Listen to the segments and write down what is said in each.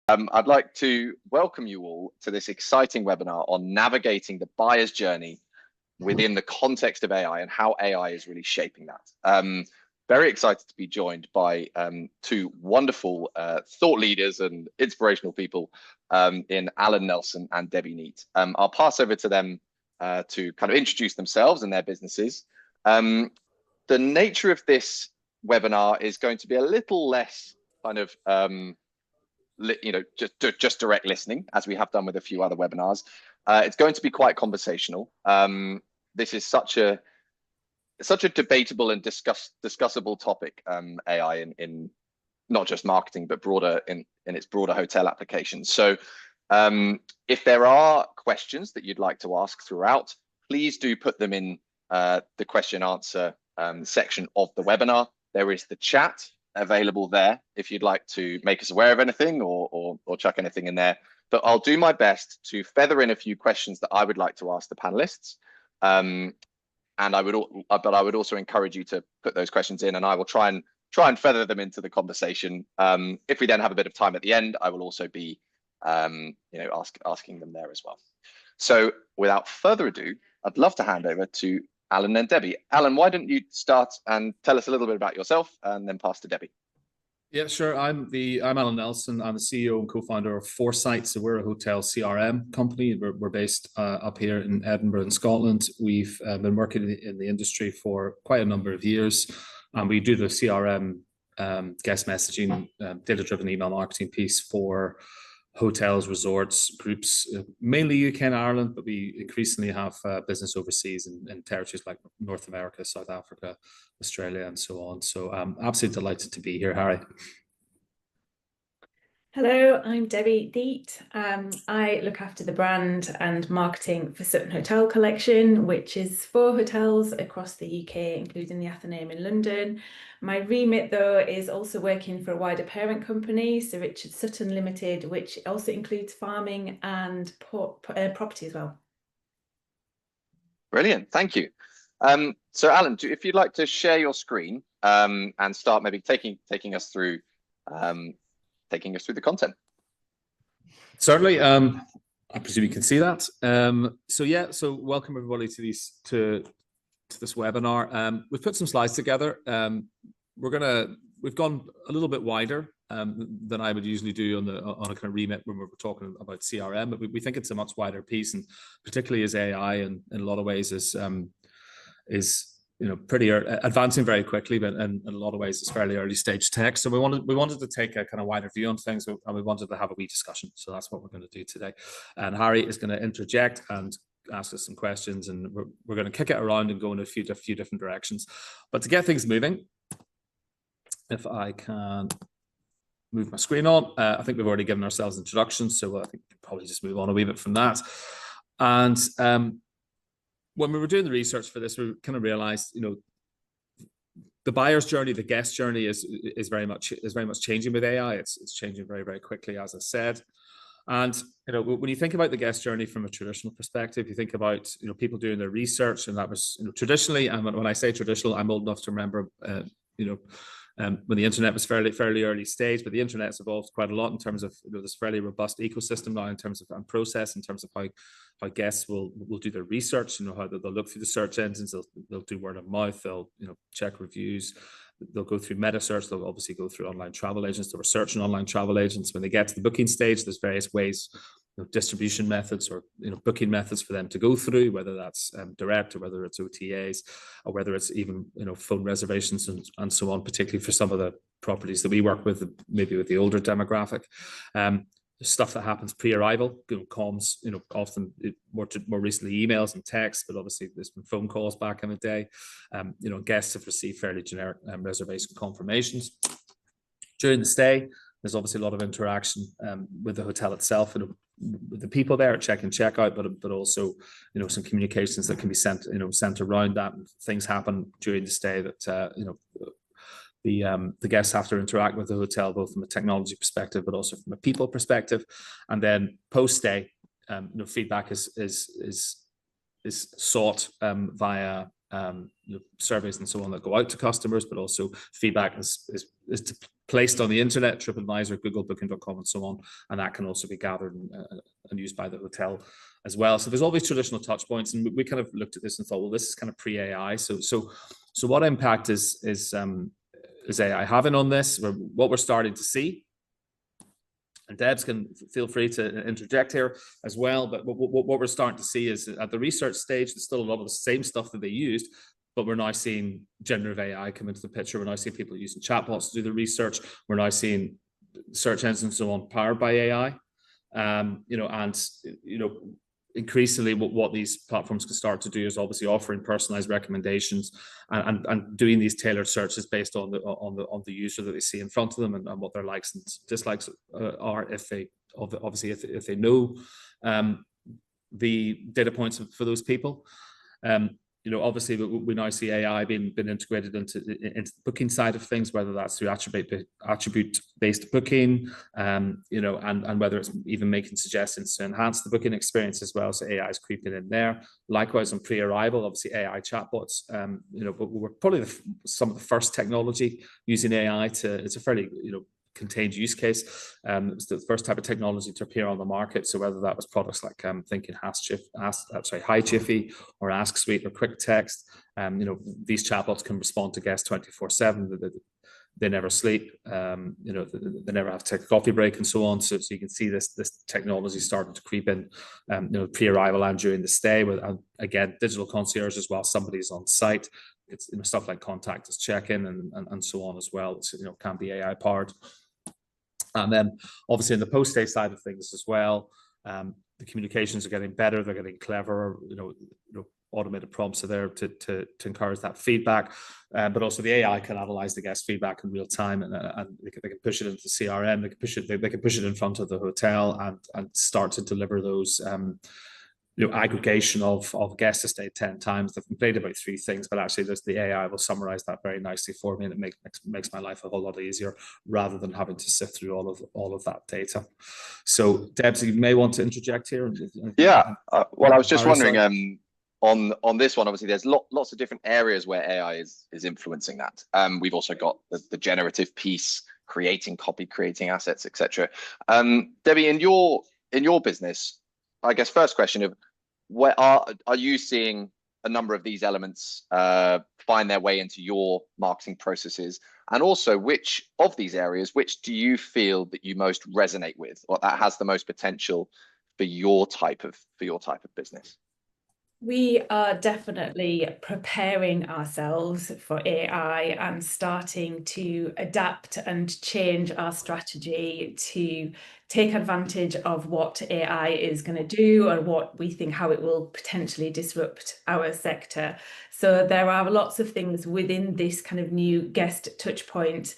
I'd like to welcome you all to this exciting webinar on navigating the buyer's journey within the context of AI and how AI is really shaping that. Very excited to be joined by two wonderful thought leaders and inspirational people in Alan Nelson and Debbie Neat. I'll pass over to them to kind of introduce themselves and their businesses. The nature of this webinar is going to be a little less kind of just direct listening, as we have done with a few other webinars. It's going to be quite conversational. This is such a debatable and discussable topic, AI in not just marketing, but broader in its broader hotel applications. So if there are questions that you'd like to ask throughout, please do put them in the question answer section of the webinar. There is the chat available there if you'd like to make us aware of anything or chuck anything in there. But I'll do my best to feather in a few questions that I would like to ask the panelists. And I would also encourage you to put those questions in, and I will try and feather them into the conversation. If we then have a bit of time at the end, I will also be asking them there as well. So without further ado, I'd love to hand over to Alan and Debbie. Alan, why don't you start and tell us a little bit about yourself and then pass to Debbie? Yeah, sure. I'm Alan Nelson. I'm the CEO and co-founder of Foresight. So we're a hotel CRM company. We're based up here in Edinburgh in Scotland. We've been working in the industry for quite a number of years. And we do the CRM guest messaging, data-driven email marketing piece for hotels, resorts, groups, mainly UK and Ireland, but we increasingly have business overseas in territories like North America, South Africa, Australia, and so on. So I'm absolutely delighted to be here, Harry. Hello, I'm Debbie Neat. I look after the brand and marketing for Sutton Hotel Collection, which is 4 hotels across the UK, including the Athenaeum in London. My remit, though, is also working for a wider parent company, Sir Richard Sutton Limited, which also includes farming and property as well. Brilliant, thank you. So Alan, if you'd like to share your screen and start maybe taking us through the content. Certainly. I presume you can see that. So welcome everybody to this webinar. We've put some slides together. We've gone a little bit wider than I would usually do on a kind of remit when we're talking about CRM, but we think it's a much wider piece, and particularly as AI in a lot of ways is pretty advancing very quickly, but in a lot of ways it's fairly early stage tech. So we wanted to take a kind of wider view on things, and we wanted to have a wee discussion. So that's what we're going to do today. And Harry is going to interject and ask us some questions, and we're going to kick it around and go in a few different directions. But to get things moving, if I can move my screen on, I think we've already given ourselves introductions, so I think we'll probably just move on a wee bit from that. And when we were doing the research for this, we kind of realized, the buyer's journey, the guest journey is very much changing with AI. It's changing very, very quickly, as I said. And when you think about the guest journey from a traditional perspective, you think about people doing their research, and that was traditionally. And when I say traditional, I'm old enough to remember when the internet was fairly early stage, but the internet's evolved quite a lot in terms of this fairly robust ecosystem now in terms of process, in terms of how guests will do their research, how they'll look through the search engines, they'll do word of mouth, they'll check reviews, they'll go through meta search, they'll obviously go through online travel agents, they'll research on online travel agents. When they get to the booking stage, there's various ways, distribution methods or booking methods for them to go through, whether that's direct or whether it's OTAs or whether it's even phone reservations and so on, particularly for some of the properties that we work with, maybe with the older demographic. Stuff that happens pre-arrival, comms, often more recently emails and texts, but obviously there's been phone calls back in the day. Guests have received fairly generic reservation confirmations. During the stay, there's obviously a lot of interaction with the hotel itself, with the people there at check and check out, but also some communications that can be sent around that. Things happen during the stay that the guests have to interact with the hotel both from a technology perspective but also from a people perspective. And then post stay, feedback is sought via surveys and so on that go out to customers, but also feedback is placed on the internet, TripAdvisor, Google, Booking.com, and so on, and that can also be gathered and used by the hotel as well. So there's all these traditional touch points, and we kind of looked at this and thought, well, this is kind of pre-AI. So what impact is AI having on this? What we're starting to see, and Debs can feel free to interject here as well. But what we're starting to see is at the research stage, there's still a lot of the same stuff that they used, but we're now seeing generative AI come into the picture. We're now seeing people using chatbots to do the research. We're now seeing search engines and so on powered by AI. Increasingly what these platforms can start to do is obviously offering personalized recommendations and doing these tailored searches based on the user that they see in front of them and what their likes and dislikes are, if they know the data points for those people. Obviously we now see AI being integrated into the booking side of things, whether that's through attribute-based booking, and whether it's even making suggestions to enhance the booking experience as well. So AI is creeping in there. Likewise on pre-arrival, obviously AI chatbots, but we're probably some of the first technology using AI it's a fairly, contained use case. It was the first type of technology to appear on the market. So whether that was products like thinking HiGiffy or Ask Suite or Quick Text, these chatbots can respond to guests 24/7. They never sleep. They never have to take a coffee break and so on. So you can see this technology starting to creep in, pre-arrival and during the stay. With again, digital concierge as well. Somebody's on site. It's stuff like contactless check-in and so on as well. So, can be AI powered. And then obviously in the post-stay side of things as well, the communications are getting better, they're getting cleverer, automated prompts are there to encourage that feedback, but also the AI can analyze the guest feedback in real time, and they can push it into the CRM, they can push it in front of the hotel and start to deliver those aggregation of guests to stay 10 times. They've complained about 3 things, but actually the AI will summarize that very nicely for me, and it makes my life a whole lot easier rather than having to sift through all of that data. So Debs, you may want to interject here. Yeah, well, I was just wondering, on this one, obviously there's lots of different areas where AI is influencing that. We've also got the generative piece, creating copy, creating assets, etc. Debbie, in your business, I guess first question of, where are you seeing a number of these elements find their way into your marketing processes, and also which of these areas, which do you feel that you most resonate with, or that has the most potential for your type of business? We are definitely preparing ourselves for AI and starting to adapt and change our strategy to take advantage of what AI is going to do and what we think how it will potentially disrupt our sector. So there are lots of things within this kind of new guest touchpoint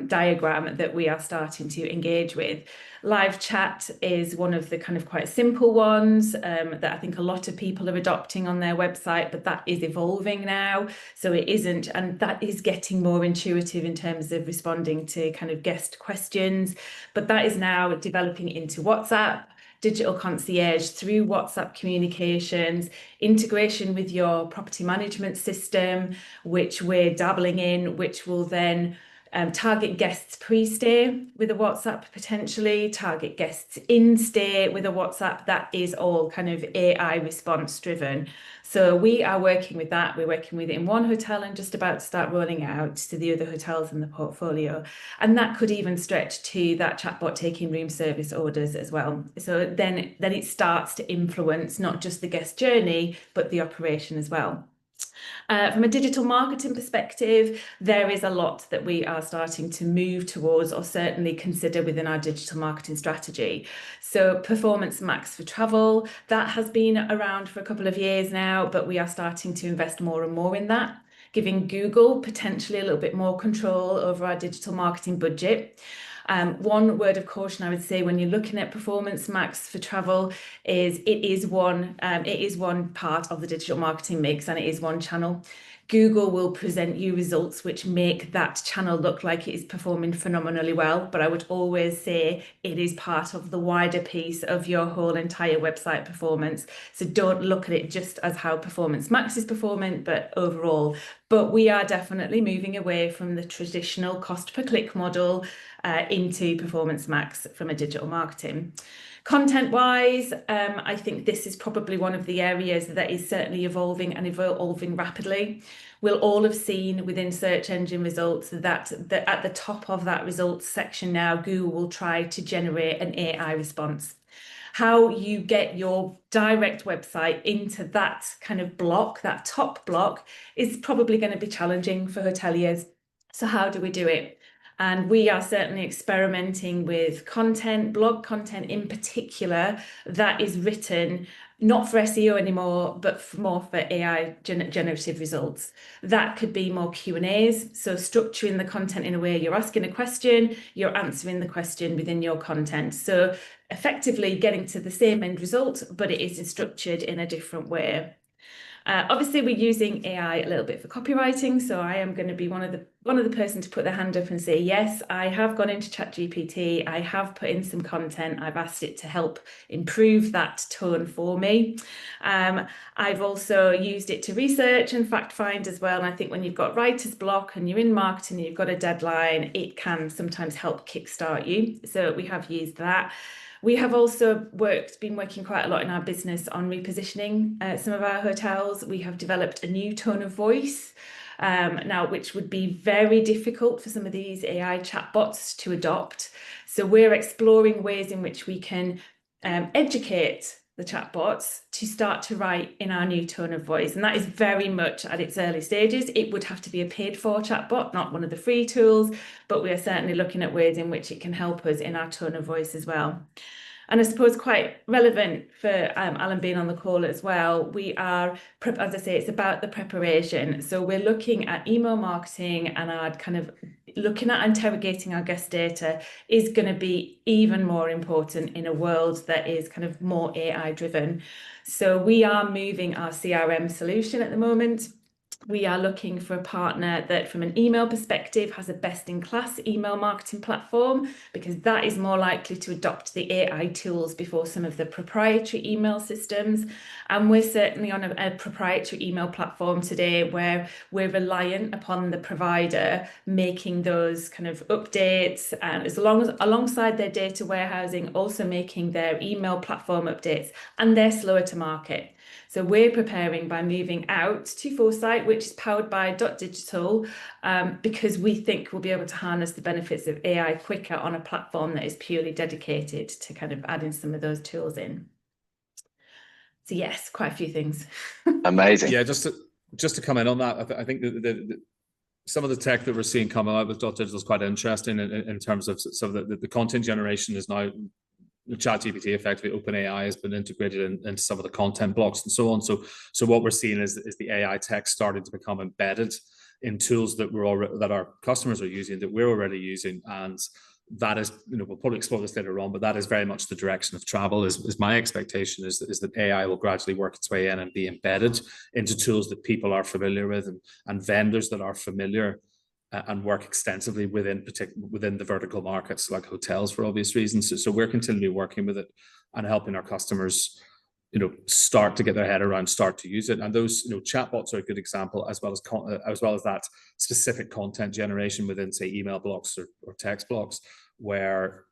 diagram that we are starting to engage with. Live chat is one of the kind of quite simple ones that I think a lot of people are adopting on their website, but that is evolving now. So it isn't, and that is getting more intuitive in terms of responding to kind of guest questions, but that is now developing into WhatsApp, digital concierge through WhatsApp communications, integration with your property management system, which we're dabbling in, which will then target guests pre-stay with a WhatsApp, potentially target guests in stay with a WhatsApp. That is all kind of AI response driven. So we are working with that. We're working with it in one hotel and just about to start rolling out to the other hotels in the portfolio. And that could even stretch to that chatbot taking room service orders as well. So then it starts to influence not just the guest journey, but the operation as well. From a digital marketing perspective, there is a lot that we are starting to move towards, or certainly consider within our digital marketing strategy. So Performance Max for travel, that has been around for a couple of years now, but we are starting to invest more and more in that, giving Google potentially a little bit more control over our digital marketing budget. One word of caution I would say when you're looking at Performance Max for travel is it is one part of the digital marketing mix, and it is one channel. Google will present you results which make that channel look like it is performing phenomenally well, but I would always say it is part of the wider piece of your whole entire website performance. So don't look at it just as how Performance Max is performing, but overall. But we are definitely moving away from the traditional cost per click model into Performance Max from a digital marketing. Content-wise, I think this is probably one of the areas that is certainly evolving and evolving rapidly. We'll all have seen within search engine results that at the top of that results section now, Google will try to generate an AI response. How you get your direct website into that kind of block, that top block, is probably going to be challenging for hoteliers. So how do we do it? And we are certainly experimenting with content, blog content in particular, that is written not for SEO anymore, but more for AI generative results. That could be more Q&As, so structuring the content in a way you're asking a question, you're answering the question within your content. So effectively getting to the same end result, but it is structured in a different way. Obviously, we're using AI a little bit for copywriting, so I am going to be one of the person to put their hand up and say, yes, I have gone into ChatGPT, I have put in some content, I've asked it to help improve that tone for me. I've also used it to research and fact find as well, and I think when you've got writer's block and you're in marketing and you've got a deadline, it can sometimes help kickstart you. So we have used that. We have also been working quite a lot in our business on repositioning some of our hotels. We have developed a new tone of voice now, which would be very difficult for some of these AI chatbots to adopt. So we're exploring ways in which we can educate the chatbots to start to write in our new tone of voice. And that is very much at its early stages. It would have to be a paid for chatbot, not one of the free tools, but we are certainly looking at ways in which it can help us in our tone of voice as well. And I suppose quite relevant for Alan being on the call as well, we are, as I say, it's about the preparation. So we're looking at email marketing, and our kind of looking at interrogating our guest data is going to be even more important in a world that is kind of more AI driven. So we are moving our CRM solution at the moment. We are looking for a partner that from an email perspective has a best-in-class email marketing platform, because that is more likely to adopt the AI tools before some of the proprietary email systems. And we're certainly on a proprietary email platform today where we're reliant upon the provider making those kind of updates, and alongside their data warehousing, also making their email platform updates, and they're slower to market. So we're preparing by moving out to Foresight, which is powered by .digital, because we think we'll be able to harness the benefits of AI quicker on a platform that is purely dedicated to kind of adding some of those tools in. So yes, quite a few things. Amazing. Yeah, just to comment on that, I think some of the tech that we're seeing coming out with .digital is quite interesting in terms of some of the content generation is now. ChatGPT, effectively OpenAI, has been integrated into some of the content blocks and so on. So what we're seeing is the AI tech starting to become embedded in tools that that our customers are using, that we're already using, and that is, we'll probably explore this later on, but that is very much the direction of travel. Is my expectation is that AI will gradually work its way in and be embedded into tools that people are familiar with, and vendors that are familiar and work extensively within the vertical markets like hotels for obvious reasons. So we're continually working with it and helping our customers, start to get their head around, start to use it. And those, chatbots are a good example, as well as that specific content generation within, say, email blocks or text blocks, where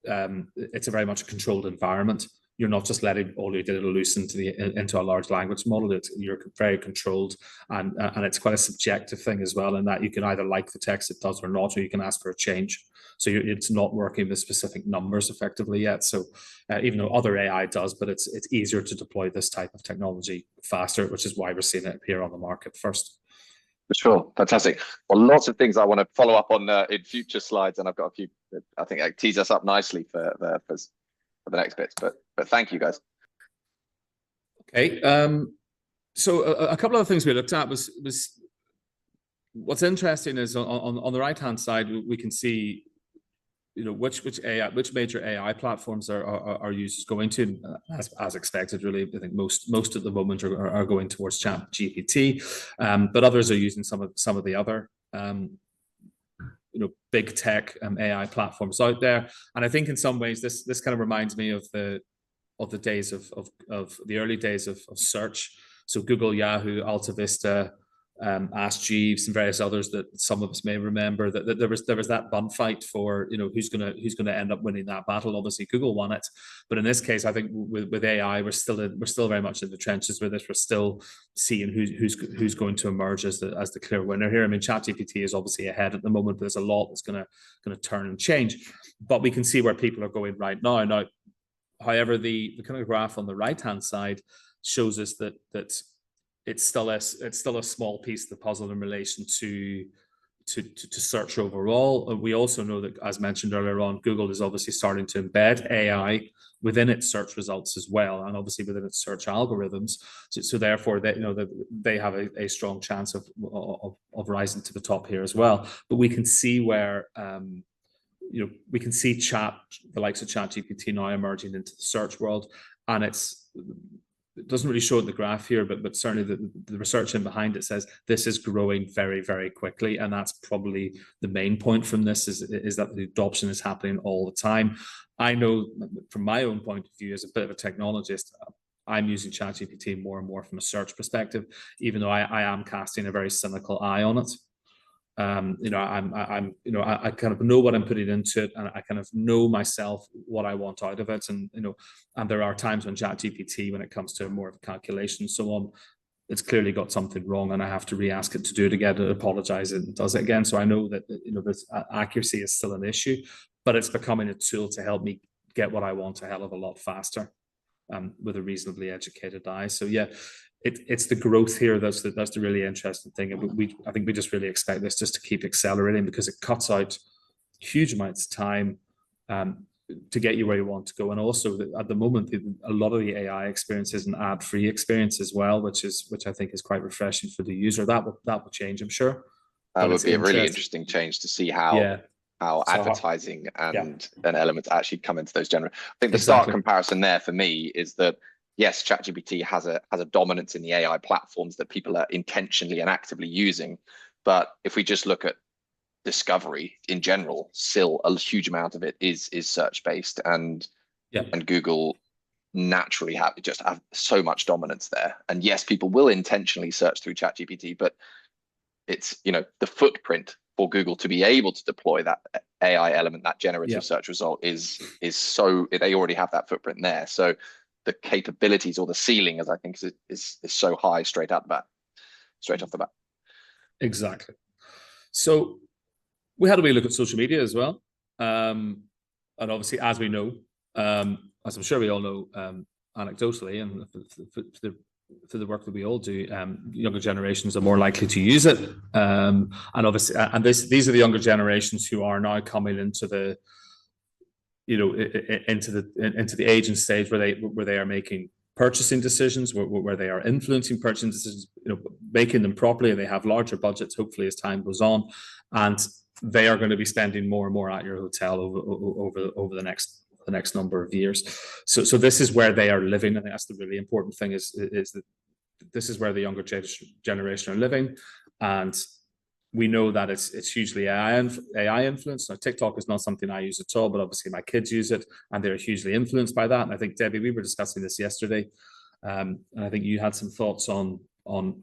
it's a very much a controlled environment. You're not just letting all your data loose into a large language model. You're very controlled, and it's quite a subjective thing as well, in that you can either like the text it does or not, or you can ask for a change. So it's not working with specific numbers effectively yet. So even though other AI does, but it's easier to deploy this type of technology faster, which is why we're seeing it appear on the market first. For sure. Fantastic. Well, lots of things I want to follow up on in future slides, and I've got a few, I think I tease us up nicely for the next bits, but thank you, guys. Okay, so a couple of things we looked at was what's interesting is on the right hand side we can see which major AI platforms are users going to? As expected, really. I think most at the moment are going towards ChatGPT, but others are using some of the other big tech AI platforms out there. And I think in some ways this kind of reminds me of the days of the early days of search. So Google, Yahoo, Alta Vista, Ask Jeeves, and various others that some of us may remember, that there was that bun fight for who's gonna end up winning that battle. Obviously, Google won it, but in this case, I think with AI, we're still very much in the trenches with this. We're still seeing who's going to emerge as the clear winner here. I mean, ChatGPT is obviously ahead at the moment, but there's a lot that's gonna turn and change. But we can see where people are going right now. Now, however, the kind of graph on the right hand side shows us that it's still a small piece of the puzzle in relation to search overall. We also know that, as mentioned earlier on, Google is obviously starting to embed AI within its search results as well, and obviously within its search algorithms. So therefore, they have a strong chance of rising to the top here as well. But we can see where we can see the likes of ChatGPT now emerging into the search world, and it doesn't really show it in the graph here, but certainly the research in behind it says this is growing very, very quickly, and that's probably the main point from this is that the adoption is happening all the time. I know from my own point of view as a bit of a technologist, I'm using ChatGPT more and more from a search perspective, even though I am casting a very cynical eye on it. I kind of know what I'm putting into it, and I kind of know myself what I want out of it. And and there are times when ChatGPT, when it comes to more of a calculation and so on, it's clearly got something wrong, and I have to re-ask it to do it again, and apologize and does it again. So I know that this accuracy is still an issue, but it's becoming a tool to help me get what I want a hell of a lot faster, with a reasonably educated eye. So yeah. It's the growth here that's the really interesting thing. I think we just really expect this just to keep accelerating, because it cuts out huge amounts of time to get you where you want to go. And also at the moment, a lot of the AI experience is an ad-free experience as well, which I think is quite refreshing for the user. That will change, I'm sure. That would be a really interesting change to see how advertising and elements actually come into those general. I think the stark comparison there for me is that, yes, ChatGPT has a dominance in the AI platforms that people are intentionally and actively using. But if we just look at discovery in general, still a huge amount of it is search based, and Google naturally have so much dominance there. And yes, people will intentionally search through ChatGPT, but it's the footprint for Google to be able to deploy that AI element, that generative search result is so, they already have that footprint there. So the capabilities, or the ceiling, as I think is so high straight off the bat. Exactly. So we had a wee look at social media as well, and obviously, as we know, as I'm sure we all know, anecdotally, and for the work that we all do, younger generations are more likely to use it, and obviously, and these are the younger generations who are now coming into the into the age and stage where they are making purchasing decisions, where they are influencing purchasing decisions, making them properly, and they have larger budgets, hopefully, as time goes on, and they are going to be spending more and more at your hotel over the next number of years. So this is where they are living, and that's the really important thing is that this is where the younger generation are living, and we know that it's hugely AI influenced. Now, TikTok is not something I use at all, but obviously my kids use it, and they're hugely influenced by that. And I think, Debbie, we were discussing this yesterday, and I think you had some thoughts on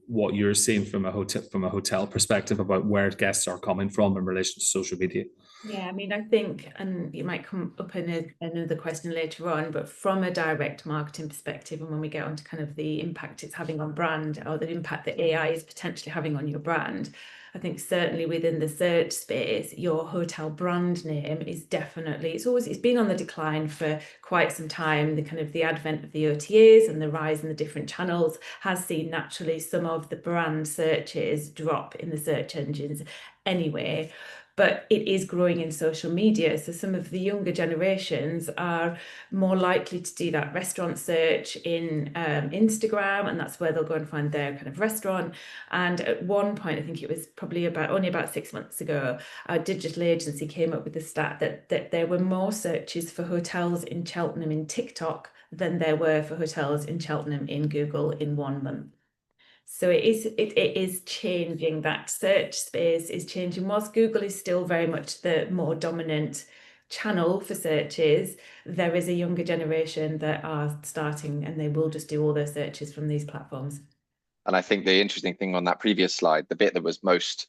what you're seeing from a hotel perspective about where guests are coming from in relation to social media. Yeah, I mean, I think, and it might come up in another question later on, but from a direct marketing perspective, and when we get onto kind of the impact it's having on brand, or the impact that AI is potentially having on your brand, I think certainly within the search space, your hotel brand name is definitely, it's been on the decline for quite some time. The advent of the OTAs and the rise in the different channels has seen naturally some of the brand searches drop in the search engines anyway. but it is growing in social media. So some of the younger generations are more likely to do that restaurant search in Instagram, and that's where they'll go and find their kind of restaurant. And at one point, I think it was probably only about 6 months ago, our digital agency came up with the stat that there were more searches for hotels in Cheltenham in TikTok than there were for hotels in Cheltenham in Google in 1 month. So it is changing. That search space is changing. Whilst Google is still very much the more dominant channel for searches, there is a younger generation that are starting, and they will just do all their searches from these platforms. And I think the interesting thing on that previous slide, the bit that was most,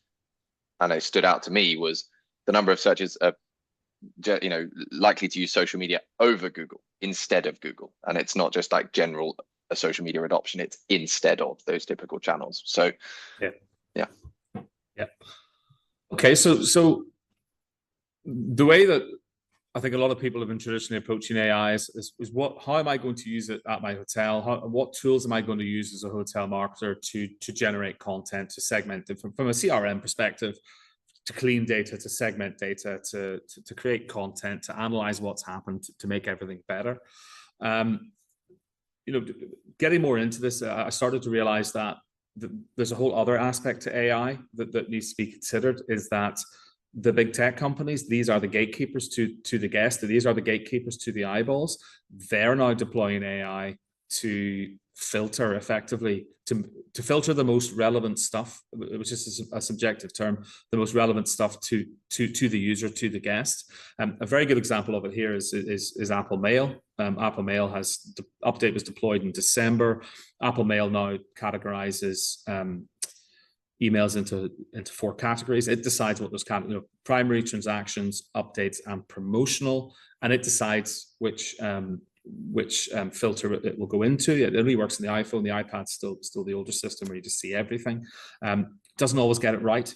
and it stood out to me, was the number of searches are, you know, likely to use social media over Google instead of Google. And it's not just like general social media adoption, it's instead of those typical channels. So yeah. Okay, so the way that I think a lot of people have been traditionally approaching AI is how am I going to use it at my hotel? What tools am I going to use as a hotel marketer to generate content, to segment it from a CRM perspective, to clean data, to segment data, to create content, to analyze what's happened, to make everything better. You know, getting more into this, I started to realize that there's a whole other aspect to AI that needs to be considered, is that the big tech companies, these are the gatekeepers to the guest, these are the gatekeepers to the eyeballs. They're now deploying AI to filter effectively, to filter the most relevant stuff, which is a subjective term, the most relevant stuff to the user, to the guest. A very good example of it here is Apple Mail. Apple Mail update was deployed in December. Apple Mail now categorizes emails into 4 categories. It decides what those primary, transactions, updates, and promotional, and it decides which filter it will go into. It only works on the iPhone. The iPad's still the older system where you just see everything. Doesn't always get it right.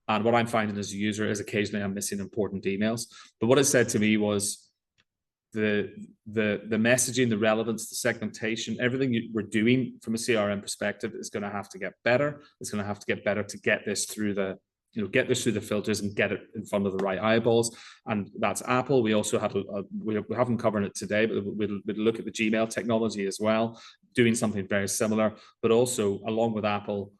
And what I'm finding as a user is occasionally I'm missing important emails. But what it said to me was the messaging, the relevance, the segmentation, everything we're doing from a CRM perspective is going to have to get better. It's going to have to get better to get this through the filters and get it in front of the right eyeballs. And that's Apple. We also had we haven't covered it today, but we'll look at the Gmail technology as well, doing something very similar, but also along with Apple,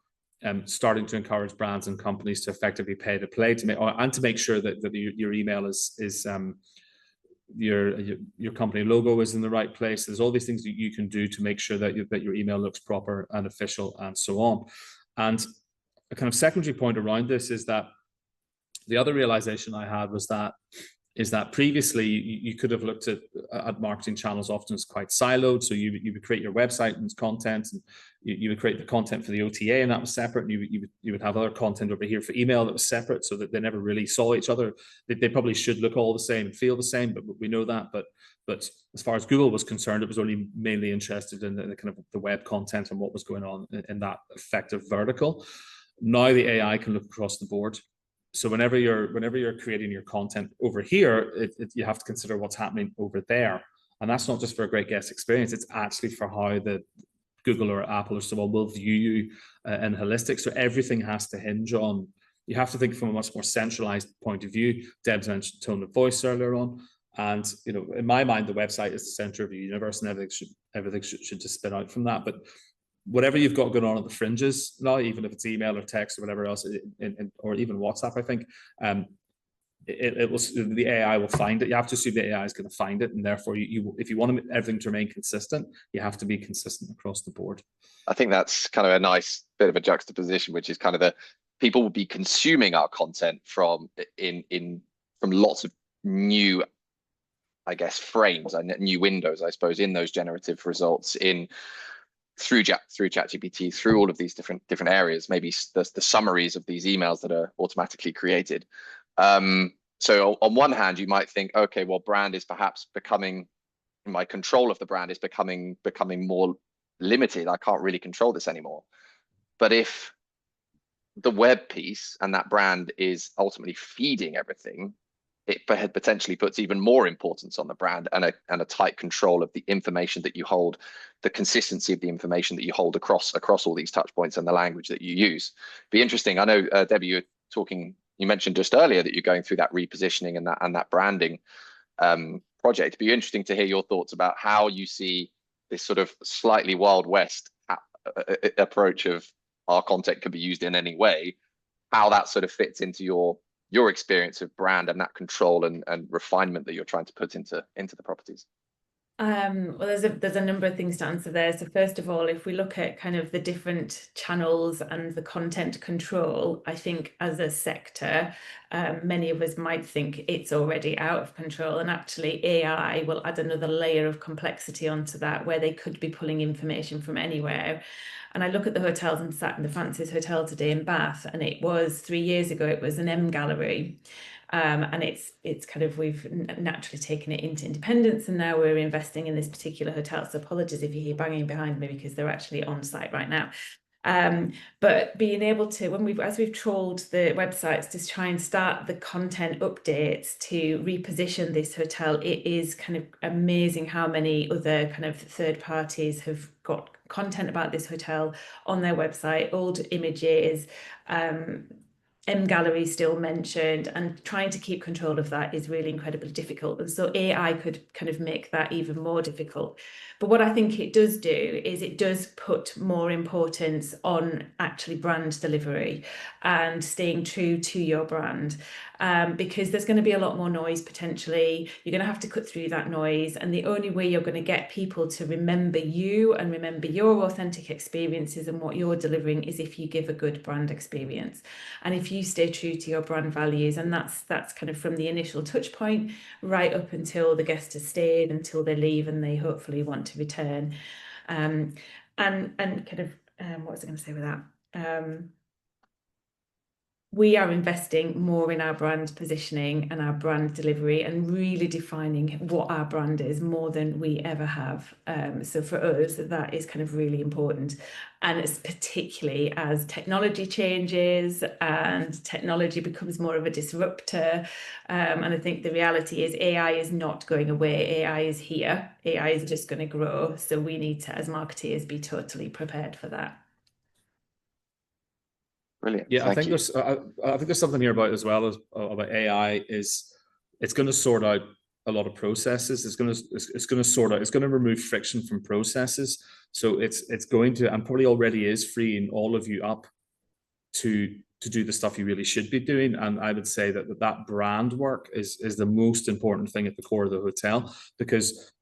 starting to encourage brands and companies to effectively pay to play to make sure that your email is your company logo is in the right place. There's all these things that you can do to make sure that your email looks proper and official and so on. And a kind of secondary point around this is that the other realization I had is that previously you could have looked at marketing channels often as quite siloed. So you would create your website and content, and you would create the content for the OTA, and that was separate. And you would have other content over here for email that was separate, so that they never really saw each other. They probably should look all the same and feel the same, but we know that. But as far as Google was concerned, it was only mainly interested in the kind of the web content and what was going on in that effective vertical. Now the AI can look across the board. So whenever you're creating your content over here, you have to consider what's happening over there. And that's not just for a great guest experience, it's actually for how the Google or Apple or someone will view you in holistic. So everything has to hinge on, you have to think from a much more centralized point of view. Deb's mentioned tone of voice earlier on. And in my mind, the website is the center of the universe, and everything should just spin out from that. But whatever you've got going on at the fringes now, even if it's email or text or whatever else, or even WhatsApp, I think, the AI will find it. You have to assume the AI is going to find it, and therefore, if you want everything to remain consistent, you have to be consistent across the board. I think that's kind of a nice bit of a juxtaposition, which is kind of the people will be consuming our content from lots of new, I guess, frames and new windows, I suppose, in those generative results through ChatGPT, through all of these different areas, maybe the summaries of these emails that are automatically created. So on one hand, you might think, okay, well, brand is perhaps becoming, my control of the brand is becoming more limited. I can't really control this anymore. But if the web piece and that brand is ultimately feeding everything, it potentially puts even more importance on the brand and a tight control of the information that you hold, the consistency of the information that you hold across all these touch points and the language that you use. Be interesting. I know, Debbie, you were talking you mentioned just earlier that you're going through that repositioning and that branding project. It'd be interesting to hear your thoughts about how you see this sort of slightly Wild West approach of our content can be used in any way, how that sort of fits into your experience of brand and that control and refinement that you're trying to put into the properties. Well, there's a number of things to answer there. So first of all, if we look at kind of the different channels and the content control, I think as a sector, many of us might think it's already out of control, and actually AI will add another layer of complexity onto that, where they could be pulling information from anywhere. And I look at the hotels. I'm sat in the Francis Hotel today in Bath, and it was 3 years ago, it was an M gallery. And it's kind of, we've naturally taken it into independence, and now we're investing in this particular hotel. So apologies if you hear banging behind me, because they're actually on site right now. But being able to, as we've trawled the websites to try and start the content updates to reposition this hotel, it is kind of amazing how many other kind of third parties have got content about this hotel on their website, old images, M gallery still mentioned, and trying to keep control of that is really incredibly difficult. And so AI could kind of make that even more difficult. But what I think it does do is it does put more importance on actually brand delivery and staying true to your brand, because there's going to be a lot more noise potentially. You're going to have to cut through that noise, and the only way you're going to get people to remember you and remember your authentic experiences and what you're delivering is if you give a good brand experience, and if you stay true to your brand values. And that's kind of from the initial touch point right up until the guest has stayed, until they leave and they hopefully want to return. And kind of what was I going to say with that? We are investing more in our brand positioning and our brand delivery, and really defining what our brand is more than we ever have. So for us, that is kind of really important. And it's particularly as technology changes and technology becomes more of a disruptor. And I think the reality is AI is not going away. AI is here. AI is just going to grow. So we need to, as marketeers, be totally prepared for that. Brilliant. Yeah, Thank you. I think there's something here about as well as about AI is it's going to sort out a lot of processes. It's going to sort out. It's going to remove friction from processes. So it's going to, and probably already is, freeing all of you up to do the stuff you really should be doing. And I would say that brand work is the most important thing at the core of the hotel, because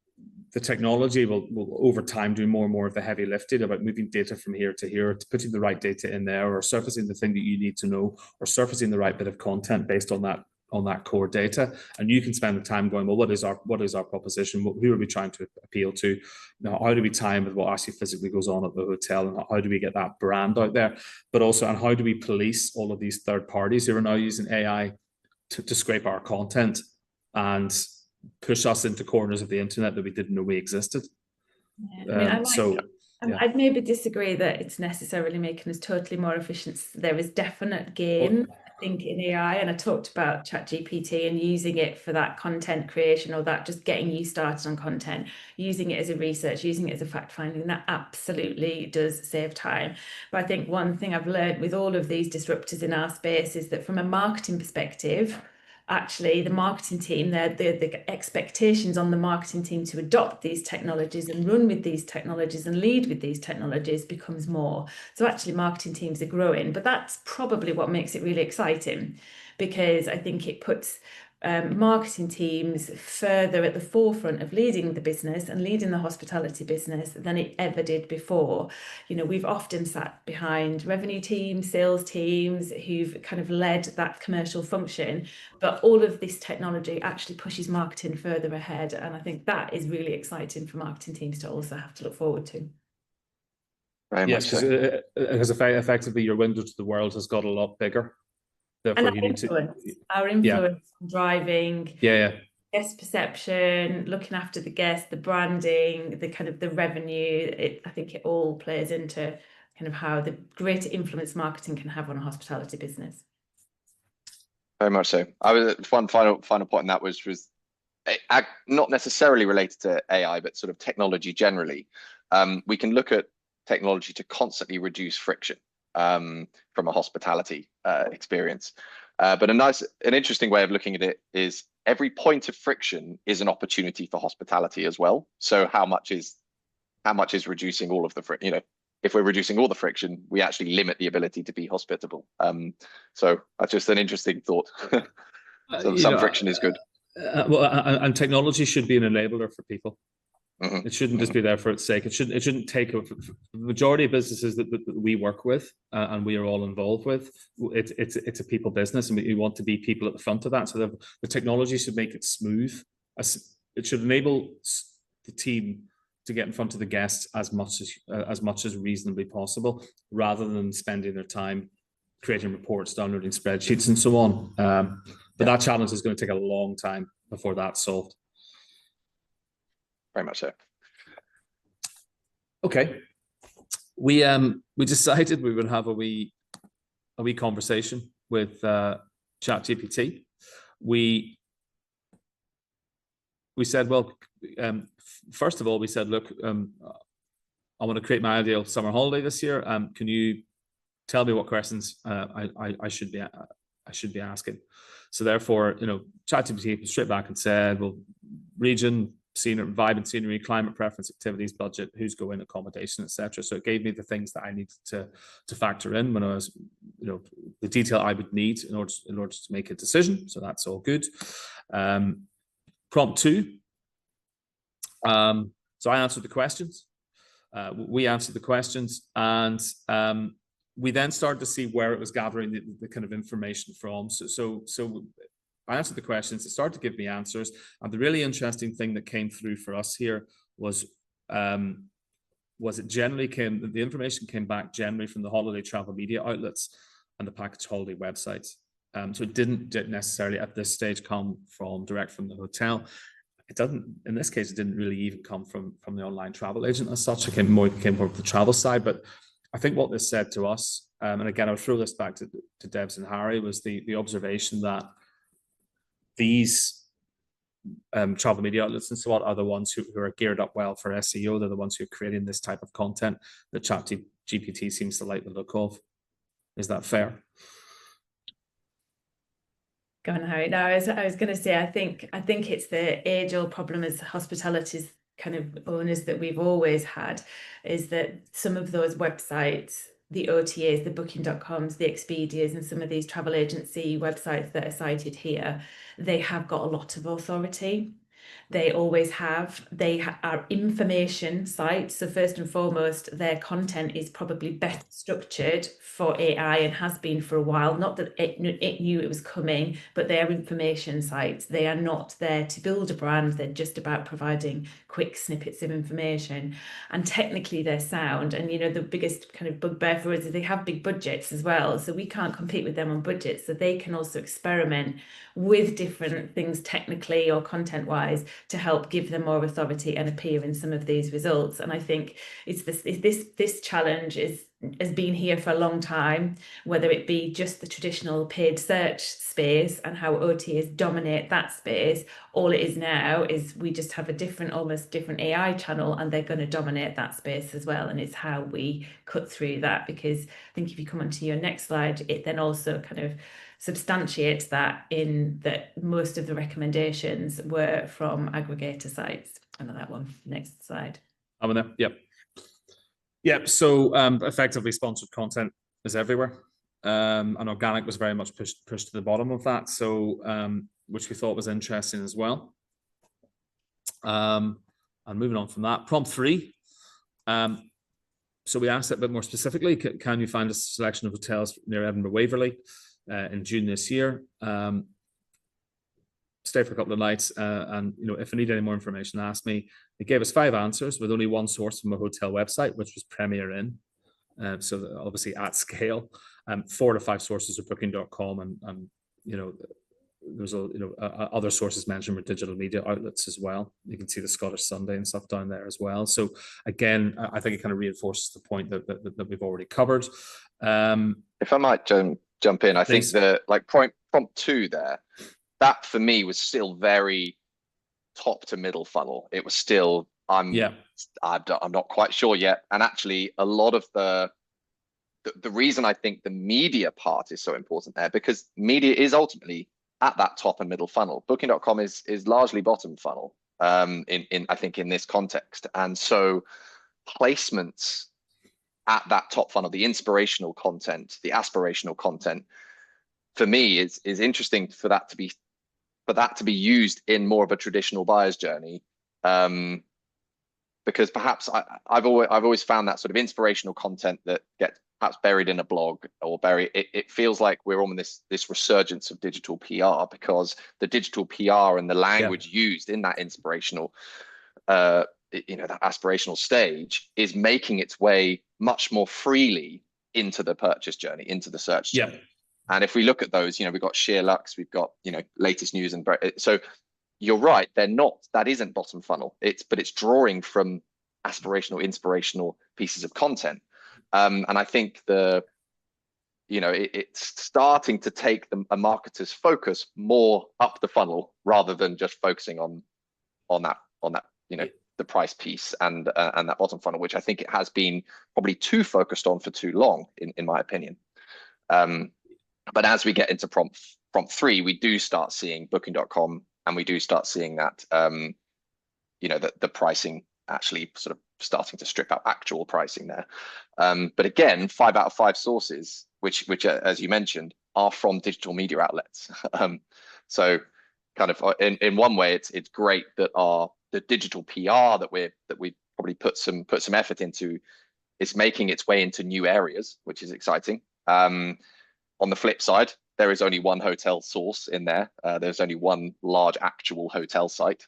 the technology will over time do more and more of the heavy lifting about moving data from here to here, to putting the right data in there, or surfacing the thing that you need to know, or surfacing the right bit of content based on that core data. And you can spend the time going, well, what is our proposition? Who are we trying to appeal to? Now, how do we tie in with what actually physically goes on at the hotel, and how do we get that brand out there? But also, and how do we police all of these third parties who are now using AI to scrape our content and push us into corners of the internet that we didn't know we existed. Yeah. I mean, I'd maybe disagree that it's necessarily making us totally more efficient. There is definite gain, I think, in AI, and I talked about ChatGPT and using it for that content creation, or that just getting you started on content, using it as a research, using it as a fact finding. That absolutely does save time. But I think one thing I've learned with all of these disruptors in our space is that from a marketing perspective, actually the marketing team, the expectations on the marketing team to adopt these technologies and run with these technologies and lead with these technologies becomes more. So actually marketing teams are growing, but that's probably what makes it really exciting, because I think it puts marketing teams further at the forefront of leading the business and leading the hospitality business than it ever did before. You know, we've often sat behind revenue teams, sales teams who've kind of led that commercial function, but all of this technology actually pushes marketing further ahead. And I think that is really exciting for marketing teams to also have to look forward to. Very much so. Because effectively your window to the world has got a lot bigger. Therefore, and our influence driving guest perception, looking after the guest, the branding, the kind of the revenue. I think it all plays into kind of how the greater influence marketing can have on a hospitality business. Very much so. I was one final point on that was not necessarily related to AI, but sort of technology generally. We can look at technology to constantly reduce friction. from a hospitality experience. But an interesting way of looking at it is every point of friction is an opportunity for hospitality as well. So how much is reducing all of the friction? If we're reducing all the friction, we actually limit the ability to be hospitable. So that's just an interesting thought. So some friction is good. And technology should be an enabler for people. Mm-hmm. It shouldn't just be there for its sake. It shouldn't take over. The majority of businesses that we work with and we are all involved with, it's a people business, and we want to be people at the front of that. So the technology should make it smooth. It should enable the team to get in front of the guests as much as reasonably possible, rather than spending their time creating reports, downloading spreadsheets, and so on. But that challenge is going to take a long time before that's solved. Very much so. Okay, we decided we would have a wee conversation with ChatGPT. We said, well, first of all, we said, look, I want to create my ideal summer holiday this year. Can you tell me what questions I should be asking? So therefore, ChatGPT came straight back and said, well, region, scenery, vibe and scenery, climate preference, activities, budget, who's going, accommodation, etc. So it gave me the things that I needed to factor in when I was, the detail I would need in order to make a decision. So that's all good. Prompt 2. So I answered the questions. We answered the questions, and we then started to see where it was gathering the kind of information from. So I answered the questions. It started to give me answers, and the really interesting thing that came through for us here was the information came back generally from the holiday travel media outlets and the package holiday websites. So it didn't necessarily at this stage come direct from the hotel. It doesn't, in this case, it didn't really even come from the online travel agent as such. It came more from the travel side. But I think what this said to us, and again, I'll throw this back to Debs and Harry, was the observation that these travel media outlets and so on are the ones who are geared up well for SEO. They're the ones who are creating this type of content that ChatGPT seems to like the look of. Is that fair? Go on, Harry. No, I was going to say, I think it's the age-old problem as hospitality's kind of owners that we've always had, is that some of those websites, the OTAs, the booking.coms, the Expedias, and some of these travel agency websites that are cited here, they have got a lot of authority. They always have. They are information sites. So first and foremost, their content is probably best structured for AI and has been for a while. Not that it knew it was coming, but they are information sites. They are not there to build a brand. They're just about providing quick snippets of information. And technically they're sound. And, the biggest kind of bugbear for us is they have big budgets as well. So we can't compete with them on budgets. So they can also experiment with different things technically or content-wise to help give them more authority and appear in some of these results. And I think it's this challenge has been here for a long time, whether it be just the traditional paid search space and how OTAs dominate that space. All it is now is we just have almost different AI channel, and they're going to dominate that space as well. And it's how we cut through that, because I think if you come onto your next slide, it then also kind of substantiates that in that most of the recommendations were from aggregator sites. I know that one. Next slide. I'm in there. Yep. So effectively, sponsored content is everywhere, and organic was very much pushed to the bottom of that. So which we thought was interesting as well. And moving on from that, prompt 3. So we asked it a bit more specifically. Can you find a selection of hotels near Edinburgh Waverley in June this year? Stay for a couple of nights, and if I need any more information, ask me. It gave us 5 answers with only one source from a hotel website, which was Premier Inn. So obviously at scale. 4 to 5 sources are booking.com, and there's other sources mentioned were digital media outlets as well. You can see the Scottish Sunday and stuff down there as well. So again, I think it kind of reinforces the point that we've already covered. If I might jump in, I think the prompt 2 there, that for me was still very top to middle funnel. It was still I'm not quite sure yet. And actually, a lot of the the reason I think the media part is so important there, because media is ultimately at that top and middle funnel. Booking.com is largely bottom funnel, in I think in this context. And so placements at that top funnel, the inspirational content, the aspirational content, for me is interesting for that to be used in more of a traditional buyer's journey. Because perhaps I've always found that sort of inspirational content that gets perhaps buried in a blog or it feels like we're on this resurgence of digital PR, because the digital PR and the language used in that inspirational, that aspirational stage is making its way much more freely into the purchase journey, into the search journey. And if we look at those, we've got Sheer Lux, we've got, latest news, and so you're right, that isn't bottom funnel. But it's drawing from aspirational, inspirational pieces of content. And I think it's starting to take a marketer's focus more up the funnel rather than just focusing on that, the price piece and that bottom funnel, which I think it has been probably too focused on for too long, in my opinion. But as we get into prompt 3, we do start seeing Booking.com, and we do start seeing that, the pricing actually sort of starting to strip out actual pricing there. But again, 5 out of 5 sources, which as you mentioned, are from digital media outlets. So kind of in one way, it's great that the digital PR that we probably put some effort into is making its way into new areas, which is exciting. On the flip side, there is only one hotel source in there. There's only one large actual hotel site,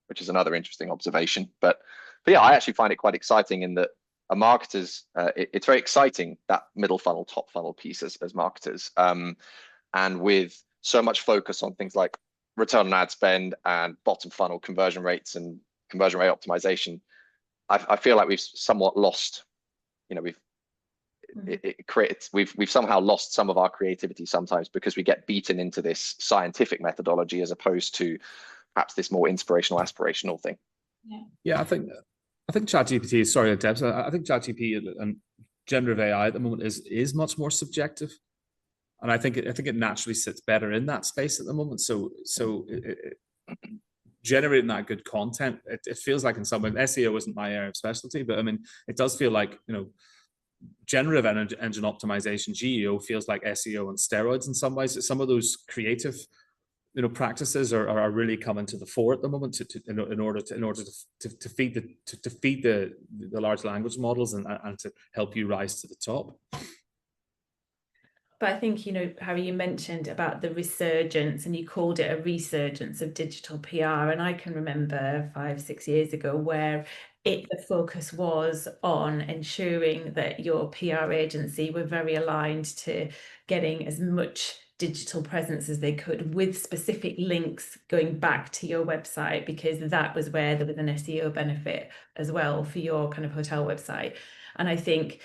which is another interesting observation. But yeah, I actually find it quite exciting in that marketers, it's very exciting, that middle funnel, top funnel piece as marketers. And with so much focus on things like return on ad spend and bottom funnel conversion rates and conversion rate optimization, I feel like we've somewhat lost, we've somehow lost some of our creativity sometimes, because we get beaten into this scientific methodology as opposed to perhaps this more inspirational, aspirational thing. I think ChatGPT, sorry, Deb, I think ChatGPT and generative AI at the moment is much more subjective, and I think it naturally sits better in that space at the moment. So generating that good content, it feels like in some way, SEO isn't my area of specialty, but I mean, it does feel like, generative engine optimization, GEO, feels like SEO on steroids in some ways. Some of those creative, practices are really coming to the fore at the moment in order to feed the large language models and to help you rise to the top. But I think, Harry, you mentioned about the resurgence, and you called it a resurgence of digital PR. And I can remember 5-6 years ago where the focus was on ensuring that your PR agency were very aligned to getting as much digital presence as they could, with specific links going back to your website, because that was where there was an SEO benefit as well for your kind of hotel website. And I think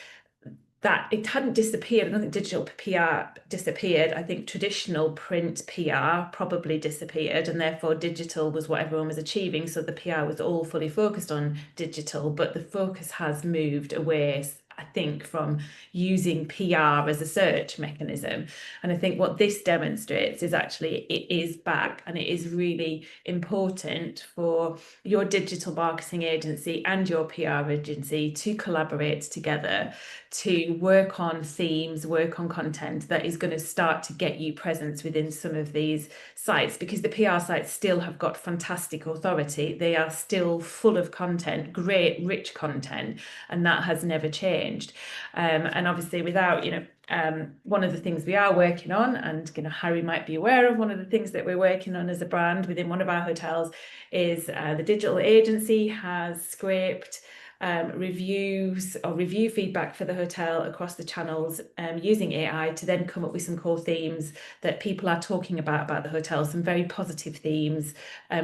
that it hadn't disappeared. I don't think digital PR disappeared. I think traditional print PR probably disappeared, and therefore digital was what everyone was achieving. So the PR was all fully focused on digital, but the focus has moved away, I think, from using PR as a search mechanism. And I think what this demonstrates is actually it is back, and it is really important for your digital marketing agency and your PR agency to collaborate together, to work on themes, work on content that is going to start to get you presence within some of these sites, because the PR sites still have got fantastic authority. They are still full of content, great, rich content, and that has never changed. And obviously without, one of the things we are working on, and Harry might be aware of, one of the things that we're working on as a brand within one of our hotels is the digital agency has scraped reviews or review feedback for the hotel across the channels using AI to then come up with some core themes that people are talking about the hotel, some very positive themes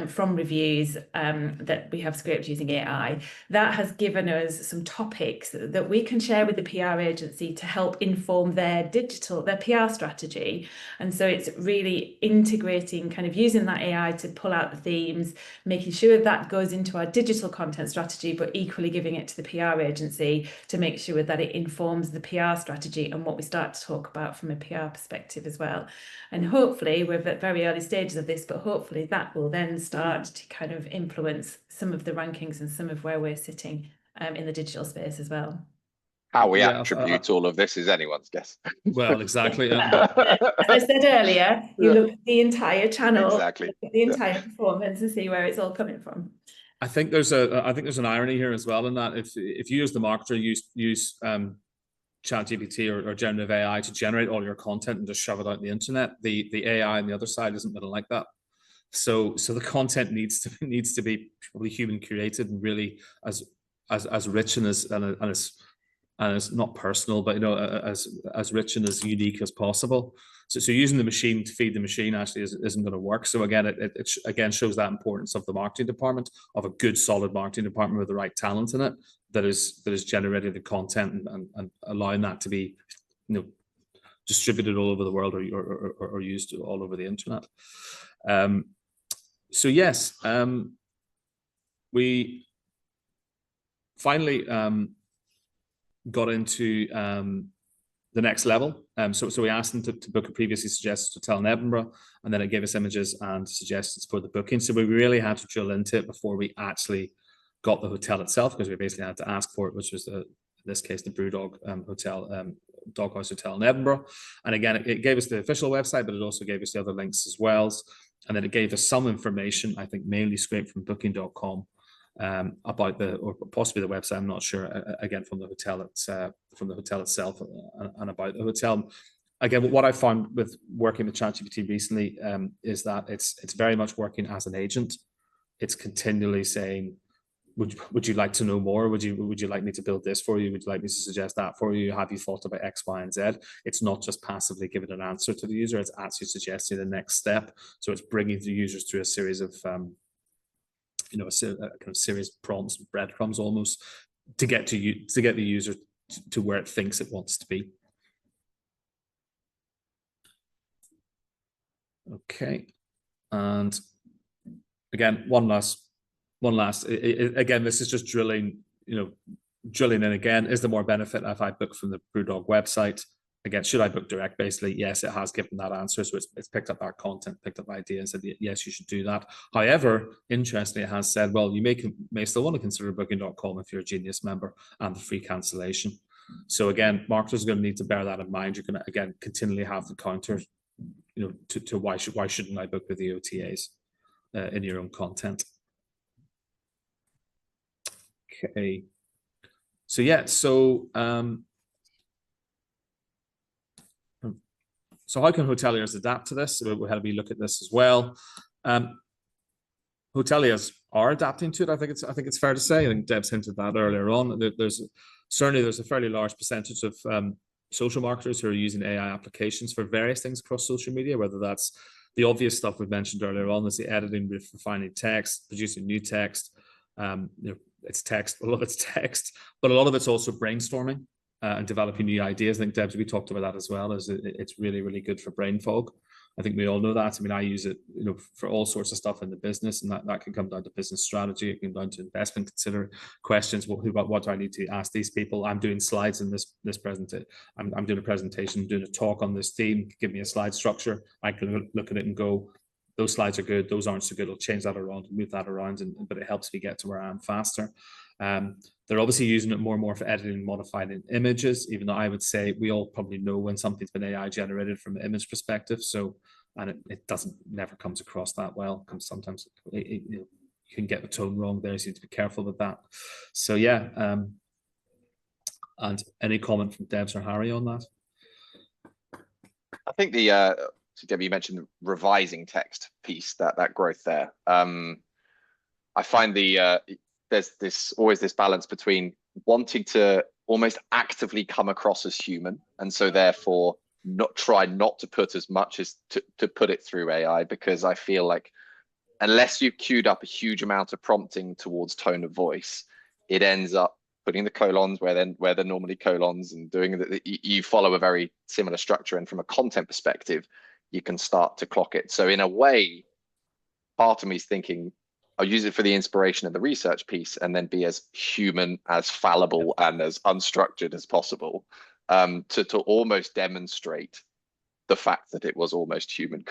from reviews that we have scraped using AI. That has given us some topics that we can share with the PR agency to help inform their PR strategy. And so it's really integrating, kind of using that AI to pull out the themes, making sure that goes into our digital content strategy, but equally giving giving it to the PR agency to make sure that it informs the PR strategy and what we start to talk about from a PR perspective as well. And hopefully, we're at very early stages of this, but hopefully that will then start to kind of influence some of the rankings and some of where we're sitting in the digital space as well. How we attribute all of this is anyone's guess. Well, exactly. As I said earlier, you look at the entire channel, exactly. look at the entire performance and see where it's all coming from. I think there's an irony here as well in that if you as the marketer use ChatGPT or generative AI to generate all your content and just shove it out on the internet, the AI on the other side isn't going to like that. So the content needs to be probably human created and really as rich and as not personal, but as rich and as unique as possible. So using the machine to feed the machine actually isn't going to work. So again, it again shows that importance of the marketing department, of a good solid marketing department with the right talent in it that is generating the content and allowing that to be distributed all over the world or used all over the internet. So yes, we finally got into the next level. So we asked them to book a previously suggested hotel in Edinburgh, and then it gave us images and suggestions for the booking. So we really had to drill into it before we actually got the hotel itself, because we basically had to ask for it, which was in this case the Brewdog Hotel, Doghouse Hotel in Edinburgh. And again, it gave us the official website, but it also gave us the other links as well. And then it gave us some information, I think mainly scraped from booking.com, about or possibly the website, I'm not sure, again from the hotel itself and about the hotel. Again, what I found with working with ChatGPT recently is that it's very much working as an agent. It's continually saying, would you like to know more? Would you like me to build this for you? Would you like me to suggest that for you? Have you thought about X, Y, and Z? It's not just passively giving an answer to the user, it's actually suggesting the next step. So it's bringing the users through a series of a kind of series of prompts, breadcrumbs almost, to get the user to where it thinks it wants to be. Okay, and again, one last. Again, this is just drilling in again. Is there more benefit if I book from the Brewdog website? Again, should I book direct? Basically, yes, it has given that answer. So it's picked up that content, picked up the idea and said, yes, you should do that. However, interestingly, it has said, well, you may still want to consider booking.com if you're a Genius member and the free cancellation. So again, marketers are going to need to bear that in mind. You're going to, again, continually have the counter, to why shouldn't I book with the OTAs in your own content? Okay. So yeah, so how can hoteliers adapt to this? We'll have a look at this as well. Hoteliers are adapting to it. I think it's fair to say. I think Deb's hinted that earlier on. There's a fairly large percentage of social marketers who are using AI applications for various things across social media, whether that's the obvious stuff we've mentioned earlier on, is the editing, refining text, producing new text. It's text, a lot of it's text, but a lot of it's also brainstorming and developing new ideas. I think, Debs, we talked about that as well, as it's really, really good for brain fog. I think we all know that. I mean, I use it, for all sorts of stuff in the business, and that can come down to business strategy. It can come down to investment, consider questions. What do I need to ask these people? I'm doing slides in this presentation. I'm doing a presentation, doing a talk on this theme. Give me a slide structure. I can look at it and go, those slides are good, those aren't so good. I'll change that around and move that around, but it helps me get to where I am faster. They're obviously using it more and more for editing and modifying images, even though I would say we all probably know when something's been AI generated from an image perspective. So, and it never comes across that well. Sometimes you can get the tone wrong there, so you need to be careful with that. So yeah, and any comment from Debs or Harry on that? I think so Debbie, you mentioned the revising text piece, that growth there. I find there's always this balance between wanting to almost actively come across as human, and so therefore try not to put as much as to put it through AI, because I feel like unless you've queued up a huge amount of prompting towards tone of voice, it ends up putting the colons where they're normally colons, and doing that. You follow a very similar structure, and from a content perspective, you can start to clock it. So in a way, part of me is thinking I'll use it for the inspiration and the research piece, and then be as human, as fallible, and as unstructured as possible, to almost demonstrate the fact that it was almost human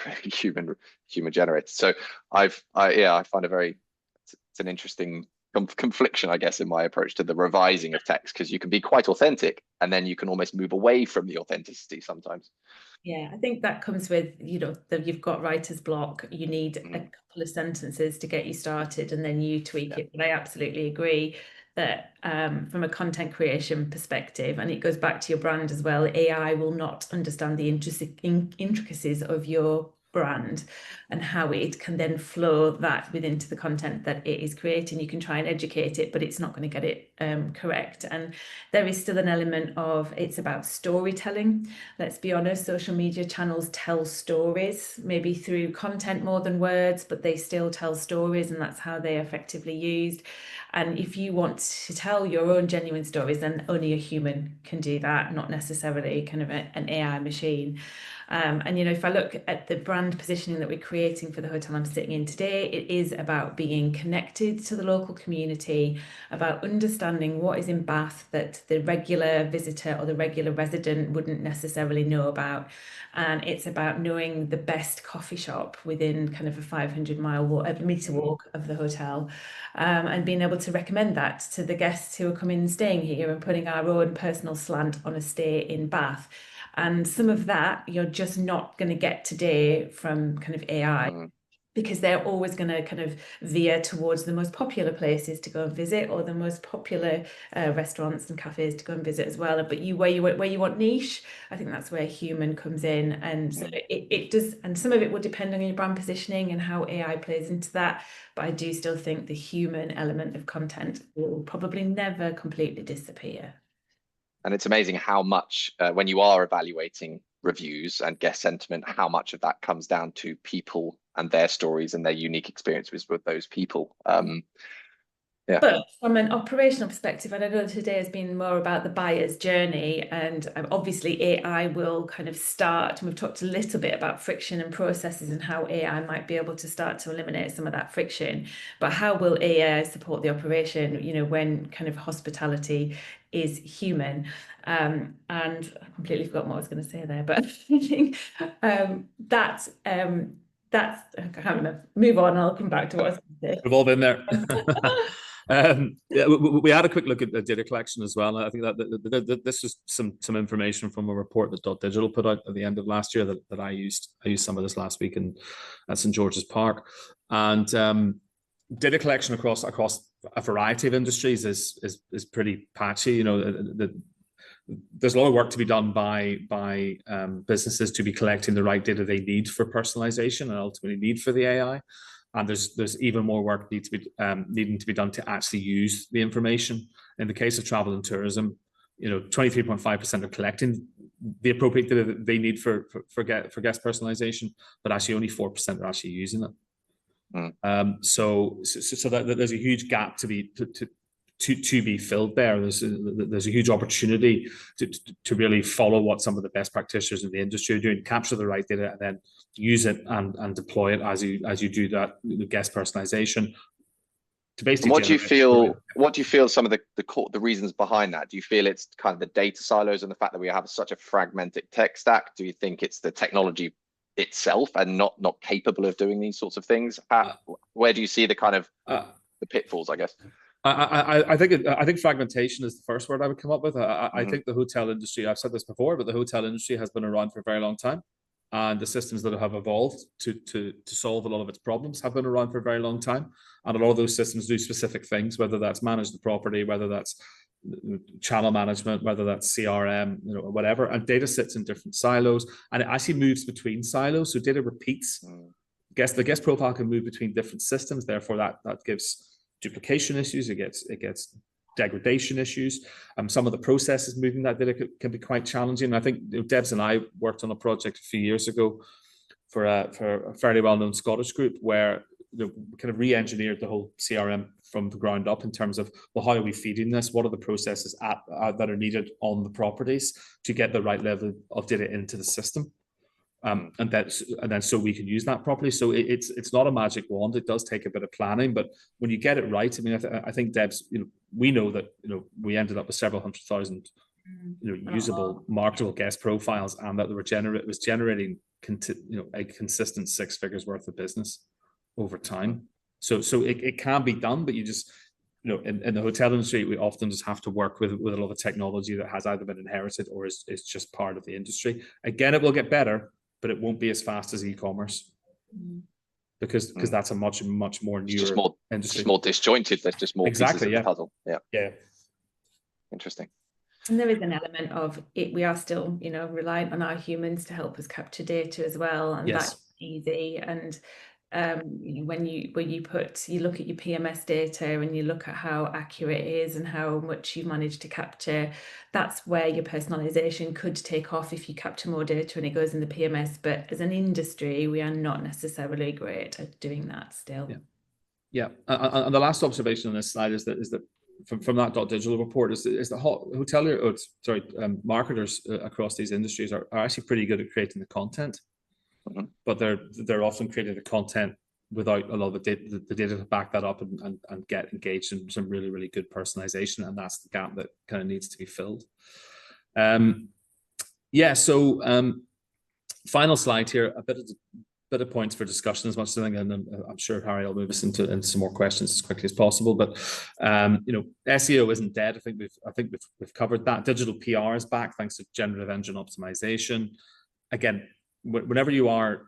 generated. So I find it's an interesting confliction, I guess, in my approach to the revising of text, because you can be quite authentic, and then you can almost move away from the authenticity sometimes. Yeah, I think that comes with, you've got writer's block. You need a couple of sentences to get you started, and then you tweak it. But I absolutely agree that from a content creation perspective, and it goes back to your brand as well, AI will not understand the intricacies of your brand and how it can then flow that into the content that it is creating. You can try and educate it, but it's not going to get it correct. And there is still an element of, it's about storytelling. Let's be honest, social media channels tell stories, maybe through content more than words, but they still tell stories, and that's how they're effectively used. And if you want to tell your own genuine stories, then only a human can do that, not necessarily kind of an AI machine. And if I look at the brand positioning that we're creating for the hotel I'm sitting in today, it is about being connected to the local community, about understanding what is in Bath that the regular visitor or the regular resident wouldn't necessarily know about. And it's about knowing the best coffee shop within kind of a 500-meter walk of the hotel, and being able to recommend that to the guests who are coming and staying here, and putting our own personal slant on a stay in Bath. And some of that you're just not going to get today from kind of AI, because they're always going to kind of veer towards the most popular places to go and visit, or the most popular restaurants and cafes to go and visit as well. But where you want niche, I think that's where human comes in. And so it does, and some of it will depend on your brand positioning and how AI plays into that. But I do still think the human element of content will probably never completely disappear. And it's amazing how much, when you are evaluating reviews and guest sentiment, how much of that comes down to people and their stories and their unique experiences with those people. But from an operational perspective, and I know today has been more about the buyer's journey, and obviously AI will kind of start, and we've talked a little bit about friction and processes and how AI might be able to start to eliminate some of that friction. But how will AI support the operation, when kind of hospitality is human? And I completely forgot what I was going to say there, but I think that's I can't remember. Move on, I'll come back to what I was going to say. We've all been there. We had a quick look at the data collection as well. I think that this is some information from a report that Digital put out at the end of last year that I used. I used some of this last week at St. George's Park, and data collection across a variety of industries is pretty patchy. There's a lot of work to be done by businesses to be collecting the right data they need for personalization and ultimately need for the AI. And there's even more work needing to be done to actually use the information. In the case of travel and tourism, 23.5% are collecting the appropriate data that they need for guest personalization, but actually only 4% are actually using it. So that there's a huge gap to be filled there. There's a huge opportunity to really follow what some of the best practitioners in the industry are doing, capture the right data, and then use it and deploy it as you do that, the guest personalization. To basically, what do you feel some of the reasons behind that? Do you feel it's kind of the data silos and the fact that we have such a fragmented tech stack? Do you think it's the technology itself and not capable of doing these sorts of things? Where do you see the kind of the pitfalls, I guess? I think fragmentation is the first word I would come up with. I think the hotel industry, I've said this before, but the hotel industry has been around for a very long time, and the systems that have evolved to solve a lot of its problems have been around for a very long time. And a lot of those systems do specific things, whether that's manage the property, whether that's channel management, whether that's CRM, whatever. And data sits in different silos, and it actually moves between silos. So data repeats. The guest profile can move between different systems. Therefore, that gives duplication issues. It gets degradation issues. Some of the processes moving that data can be quite challenging. I think Debs and I worked on a project a few years ago for a fairly well-known Scottish group where we kind of re-engineered the whole CRM from the ground up in terms of, well, how are we feeding this? What are the processes that are needed on the properties to get the right level of data into the system? and then so we can use that properly. So it's not a magic wand. It does take a bit of planning, but when you get it right, I mean, I think Deb's, we know that we ended up with several 100,000 usable, marketable guest profiles, and that it was generating a consistent 6 figures worth of business over time. So it can be done, but you just in the hotel industry, we often just have to work with a lot of technology that has either been inherited or is just part of the industry. Again, it will get better, but it won't be as fast as e-commerce, because that's a much more newer industry. Just more disjointed. There's just more pieces of the puzzle. Yeah. Interesting. And there is an element of it. We are still, reliant on our humans to help us capture data as well, and that's easy. And when you look at your PMS data and you look at how accurate it is and how much you've managed to capture, that's where your personalization could take off if you capture more data and it goes in the PMS. But as an industry, we are not necessarily great at doing that still. Yeah. And the last observation on this slide is that from that .digital report is that marketers across these industries are actually pretty good at creating the content, but they're often creating the content without a lot of the data to back that up and get engaged in some really, really good personalization, and that's the gap that kind of needs to be filled. So final slide here, a bit of points for discussion as much as anything, and I'm sure Harry will move us into some more questions as quickly as possible. But SEO isn't dead. I think we've covered that. Digital PR is back thanks to generative engine optimization. Again, whenever you are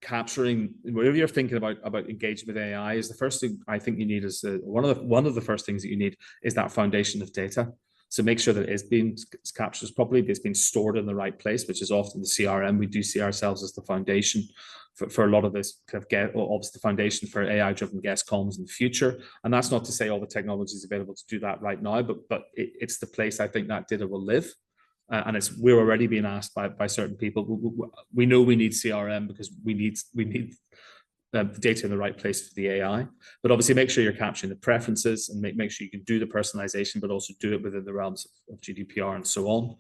capturing, whenever you're thinking about engaging with AI, is the first thing I think you need is one of the first things that you need is that foundation of data. So make sure that it is being captured properly, it's being stored in the right place, which is often the CRM. We do see ourselves as the foundation for a lot of this kind of obviously the foundation for AI-driven guest comms in the future. And that's not to say all the technology is available to do that right now, but it's the place I think that data will live. And we're already being asked by certain people. We know we need CRM because we need the data in the right place for the AI, but obviously make sure you're capturing the preferences and make sure you can do the personalization, but also do it within the realms of GDPR and so on.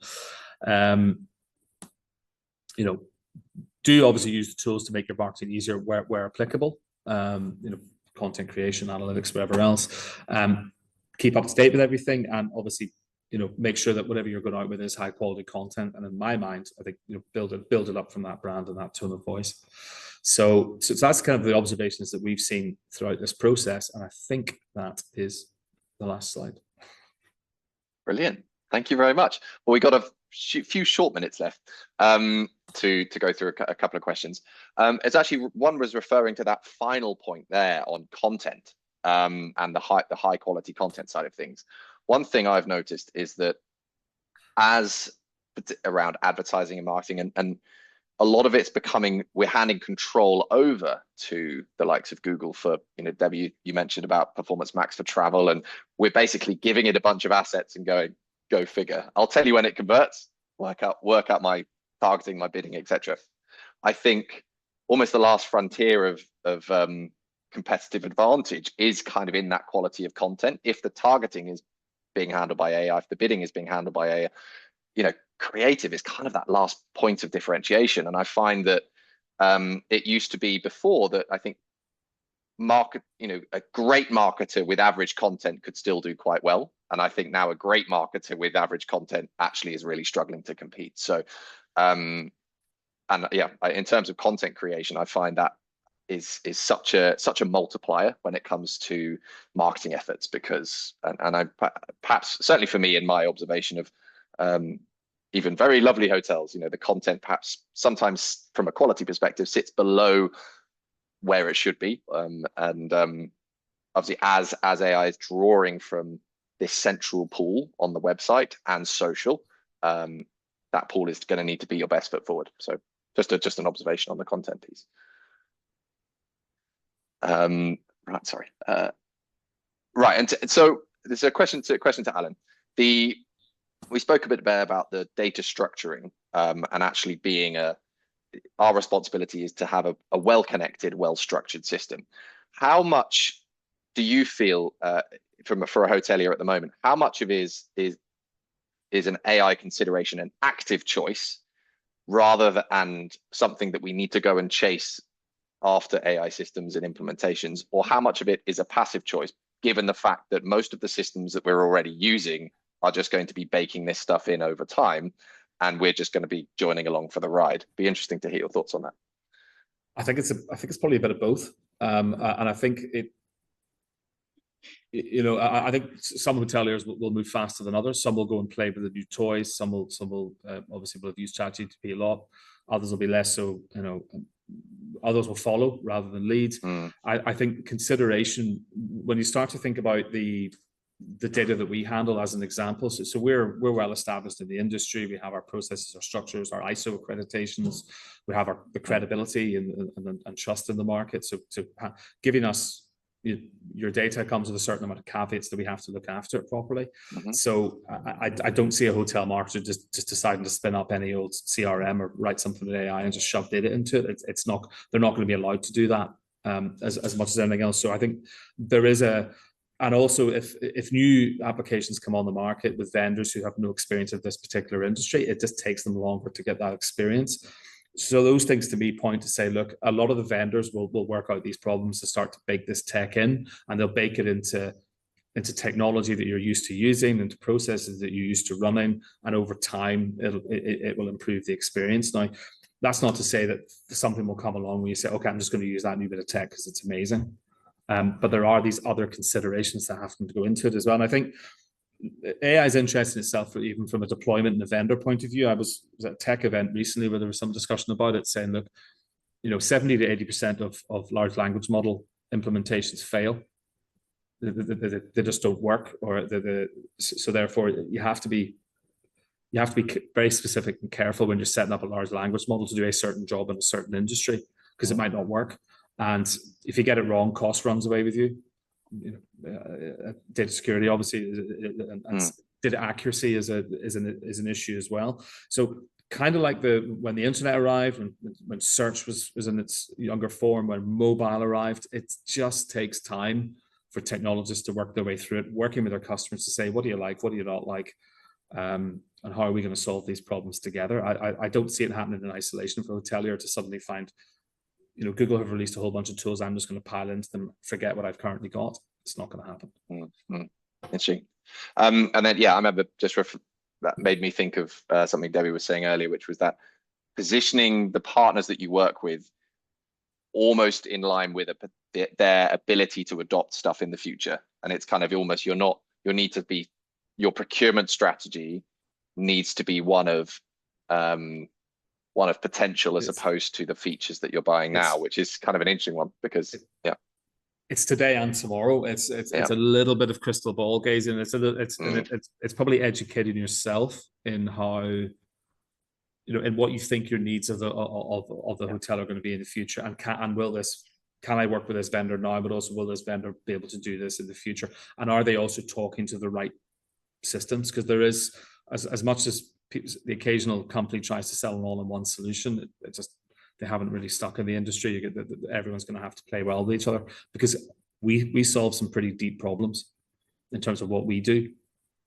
Do obviously use the tools to make your marketing easier where applicable. Content creation, analytics, whatever else. Keep up to date with everything, and obviously make sure that whatever you're going out with is high quality content. And in my mind, I think build it up from that brand and that tone of voice. So that's kind of the observations that we've seen throughout this process, and I think that is the last slide. Brilliant. Thank you very much. Well, we got a few short minutes left to go through a couple of questions. It's actually, one was referring to that final point there on content and the high quality content side of things. One thing I've noticed is that as around advertising and marketing, and a lot of it's becoming, we're handing control over to the likes of Google for, Debbie, you mentioned about Performance Max for travel, and we're basically giving it a bunch of assets and going, go figure. I'll tell you when it converts, work out my targeting, my bidding, etc. I think almost the last frontier of competitive advantage is kind of in that quality of content. If the targeting is being handled by AI, if the bidding is being handled by AI, creative is kind of that last point of differentiation. And I find that it used to be before that I think a great marketer with average content could still do quite well. And I think now a great marketer with average content actually is really struggling to compete. So, in terms of content creation, I find that is such a multiplier when it comes to marketing efforts, because, and I perhaps certainly for me in my observation of even very lovely hotels, the content perhaps sometimes from a quality perspective sits below where it should be. Obviously as AI is drawing from this central pool on the website and social, that pool is going to need to be your best foot forward. So just an observation on the content piece. Right, sorry. Right, and so there's a question to Alan. We spoke a bit about the data structuring, and actually being our responsibility is to have a well-connected, well-structured system. How much do you feel for a hotelier at the moment? How much of it is an AI consideration, an active choice, and something that we need to go and chase after AI systems and implementations, or how much of it is a passive choice, given the fact that most of the systems that we're already using are just going to be baking this stuff in over time, and we're just going to be joining along for the ride. Be interesting to hear your thoughts on that. I think it's probably a bit of both, and I think I think some hoteliers will move faster than others. Some will go and play with the new toys. Some will obviously will have used ChatGPT a lot. Others will be less so. Others will follow rather than lead. I think consideration, when you start to think about the data that we handle as an example, so we're well established in the industry. We have our processes, our structures, our ISO accreditations. We have the credibility and trust in the market. So giving us your data comes with a certain amount of caveats that we have to look after it properly. So I don't see a hotel marketer just deciding to spin up any old CRM or write something with AI and just shove data into it. It's not, they're not going to be allowed to do that as much as anything else. So I think there is and also if new applications come on the market with vendors who have no experience of this particular industry, it just takes them longer to get that experience. So those things to me point to say, look, a lot of the vendors will work out these problems to start to bake this tech in, and they'll bake it into technology that you're used to using, into processes that you're used to running, and over time it will improve the experience. Now, that's not to say that something will come along where you say, okay, I'm just going to use that new bit of tech because it's amazing. But there are these other considerations that have to go into it as well. And I think AI is interesting itself, even from a deployment and a vendor point of view. I was at a tech event recently where there was some discussion about it, saying that 70 to 80% of large language model implementations fail. They just don't work, or so therefore you have to be very specific and careful when you're setting up a large language model to do a certain job in a certain industry, because it might not work. And if you get it wrong, cost runs away with you. Data security, obviously, and data accuracy is an issue as well. So kind of like when the internet arrived, when search was in its younger form, when mobile arrived, it just takes time for technologists to work their way through it, working with their customers to say, what do you like, what do you not like, and how are we going to solve these problems together? I don't see it happening in isolation for a hotelier to suddenly find, Google have released a whole bunch of tools, I'm just going to pile into them, forget what I've currently got. It's not going to happen. Interesting. And then, I remember that made me think of something Debbie was saying earlier, which was that positioning the partners that you work with almost in line with their ability to adopt stuff in the future. And it's kind of almost your procurement strategy needs to be one of potential as opposed to the features that you're buying now, which is kind of an interesting one because it's today and tomorrow. It's a little bit of crystal ball gazing. It's probably educating yourself in how, in what you think your needs of the hotel are going to be in the future, and can I work with this vendor now, but also will this vendor be able to do this in the future, and are they also talking to the right systems? Because there is, as much as the occasional company tries to sell an all-in-one solution, they haven't really stuck in the industry. Everyone's going to have to play well with each other, because we solve some pretty deep problems in terms of what we do.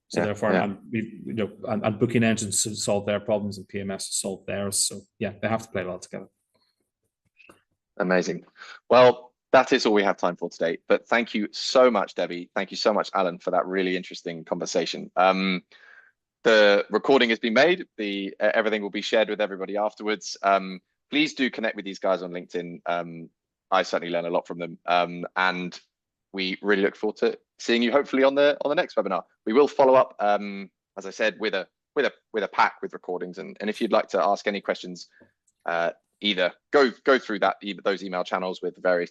So therefore, and booking engines to solve their problems and PMS to solve theirs. So they have to play well together. Amazing. Well, that is all we have time for today. But thank you so much, Debbie. Thank you so much, Alan, for that really interesting conversation. The recording has been made. Everything will be shared with everybody afterwards. Please do connect with these guys on LinkedIn. I certainly learn a lot from them, and we really look forward to seeing you hopefully on the next webinar. We will follow up, as I said, with a pack with recordings, and if you'd like to ask any questions, either go through those email channels with various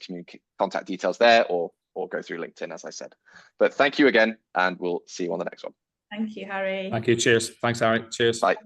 contact details there, or go through LinkedIn, as I said. But thank you again, and we'll see you on the next one. Thank you, Harry. Thank you. Cheers. Thanks, Harry. Cheers. Bye.